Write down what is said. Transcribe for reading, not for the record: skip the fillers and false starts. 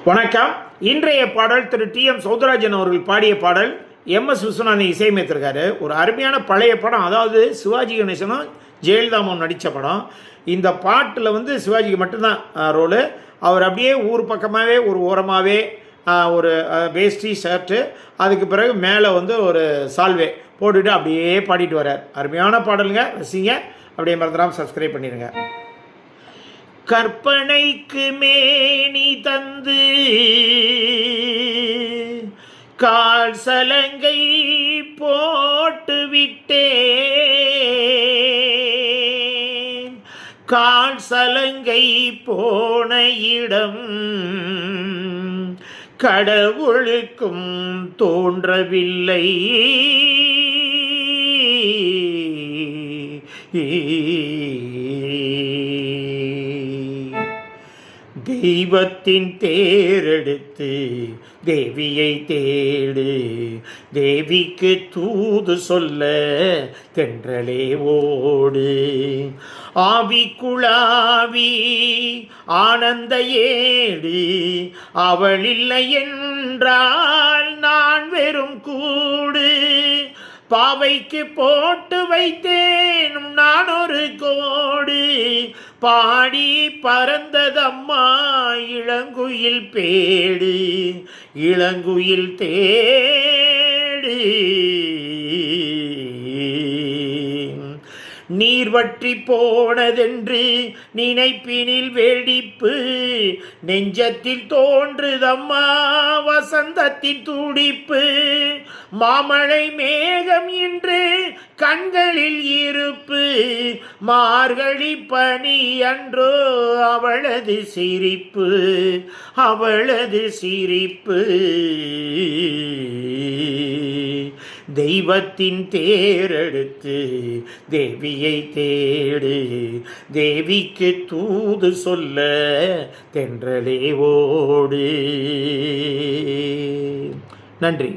வணக்கம். இன்றைய பாடல் திரு டி.எம். சௌந்தரராஜன் அவர்கள் பாடிய பாடல். எம்.எஸ். விஸ்வநாதன் இசையமைத்திருக்காரு. ஒரு அருமையான பழைய படம். அதாவது சிவாஜி கணேசனும் ஜெயலலிதாவும் நடித்த படம். இந்த பாட்டில் சிவாஜிக்கு மட்டும்தான் ரோலு. அவர் அப்படியே ஊர் பக்கமாகவே ஒரு ஓரமாகவே ஒரு வேஷ்டி ஷர்ட்டு, அதுக்கு பிறகு மேலே ஒரு சால்வே போட்டுட்டு அப்படியே பாடிட்டு வர்றார். அருமையான பாடலுங்க, ரசிங்க. அப்படியே மறந்துடாமல் சப்ஸ்கிரைப் பண்ணிடுங்க. கற்பனைக்கு மேனி தந்து கால் சலங்கை போட்டு விட்டேன். கால் சலங்கை போன இடம் கடவுளுக்கும் தோன்றவில்லை. தெய்வத்தின் தேரெடுத்து தேவியை தேடு, தேவிக்கு தூது சொல்ல தென்றலே ஓடு. ஆவிக்குழாவி ஆனந்த ஏடு, அவள் இல்லை என்றால் நான் வெறும் கூடு. பாவைக்கு போட்டு வைத்தேன் நான் ஒரு கோடு, பாடி பறந்ததம்மா இளங்குயில் பேடு, இளங்குயில் தேடு. நீர் வற்றி போனதென்று நினைப்பினில் வெடிப்பு, நெஞ்சத்தில் தோன்றுதம்மா வசந்தத்தின் துடிப்பு. மாமழை மேகம் இன்று கண்களில் இருப்பு, மார்கழி பனி அன்றோ அவளது சிரிப்பு, அவளது சிரிப்பு. தெய்வத்தின் தேரெடுத்து தேவியை தேடு, தேவிக்கு தூது சொல்ல தென்றலே ஓடு. நன்றி.